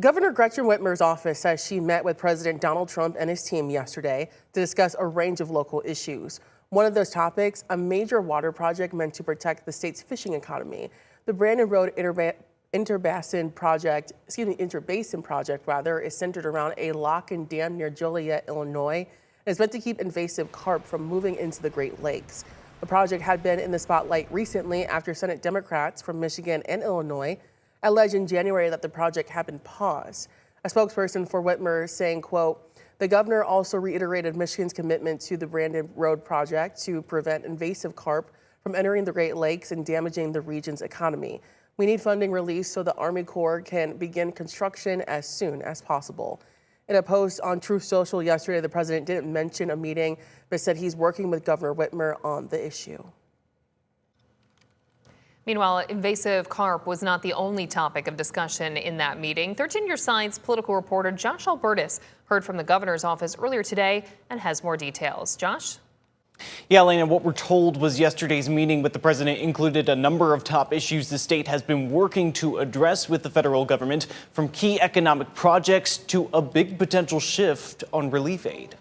Governor Gretchen Whitmer's office says she met with President Donald Trump and his team yesterday to discuss a range of local issues. One of those topics, a major water project meant to protect the state's fishing economy. The Brandon Road Interbasin project, is centered around a lock and dam near Joliet, Illinois, and is meant to keep invasive carp from moving into the Great Lakes. The project had been in the spotlight recently after Senate Democrats from Michigan and Illinois alleged in January that the project had been paused. A spokesperson for Whitmer saying, quote, "The governor also reiterated Michigan's commitment to the Brandon Road project to prevent invasive carp from entering the Great Lakes and damaging the region's economy. We need funding released so the Army Corps can begin construction as soon as possible." In a post on Truth Social yesterday, the president didn't mention a meeting, but said he's working with Governor Whitmer on the issue. Meanwhile, invasive carp was not the only topic of discussion in that meeting. 13 Your Side's political reporter Josh Albertus heard from the governor's office earlier today and has more details. Josh? Yeah, Elena, what we're told was yesterday's meeting with the president included a number of top issues the state has been working to address with the federal government, from key economic projects to a big potential shift on relief aid.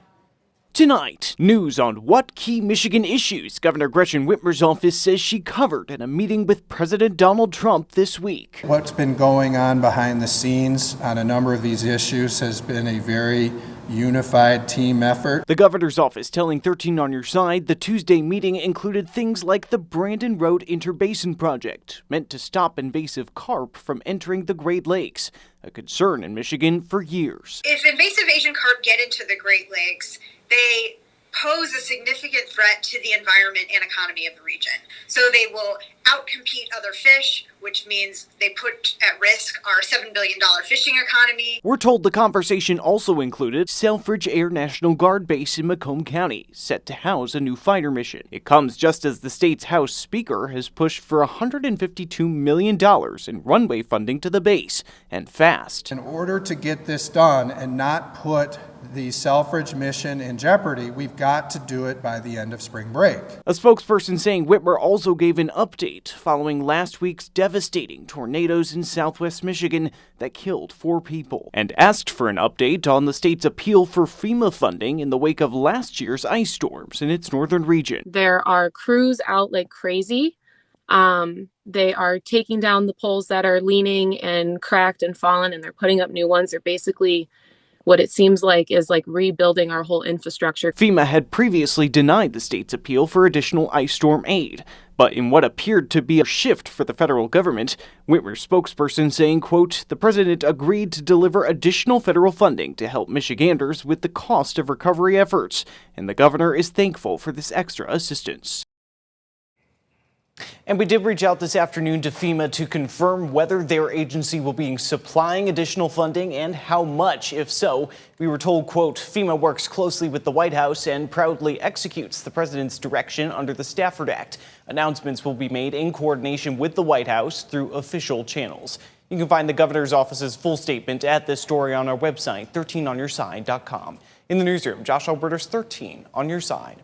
Tonight, news on what key Michigan issues Governor Gretchen Whitmer's office says she covered in a meeting with President Donald Trump this week. What's been going on behind the scenes on a number of these issues has been a very unified team effort. The governor's office telling 13 on Your Side the Tuesday meeting included things like the Brandon Road Interbasin project, meant to stop invasive carp from entering the Great Lakes, a concern in Michigan for years. If invasive Asian carp get into the Great Lakes, they pose a significant threat to the environment and economy of the region. So they will outcompete other fish, which means they put at risk our $7 billion fishing economy. We're told the conversation also included Selfridge Air National Guard base in Macomb County, set to house a new fighter mission. It comes just as the state's House Speaker has pushed for $152 million in runway funding to the base, and fast. In order to get this done and not put the Selfridge mission in jeopardy, we've got to do it by the end of spring break. A spokesperson saying Whitmer also gave an update following last week's devastating tornadoes in southwest Michigan that killed 4 people, and asked for an update on the state's appeal for FEMA funding in the wake of last year's ice storms in its northern region. There are crews out like crazy. They are taking down the poles that are leaning and cracked and fallen, and they're putting up new ones. They're basically what it seems like is like rebuilding our whole infrastructure. FEMA had previously denied the state's appeal for additional ice storm aid, but in what appeared to be a shift for the federal government, Whitmer's spokesperson saying, quote, "The president agreed to deliver additional federal funding to help Michiganders with the cost of recovery efforts, and the governor is thankful for this extra assistance." And we did reach out this afternoon to FEMA to confirm whether their agency will be supplying additional funding and how much. If so, we were told, quote, "FEMA works closely with the White House and proudly executes the president's direction under the Stafford Act. Announcements will be made in coordination with the White House through official channels." You can find the governor's office's full statement at this story on our website, 13onyourside.com. In the newsroom, Josh Albertus, 13 on Your Side.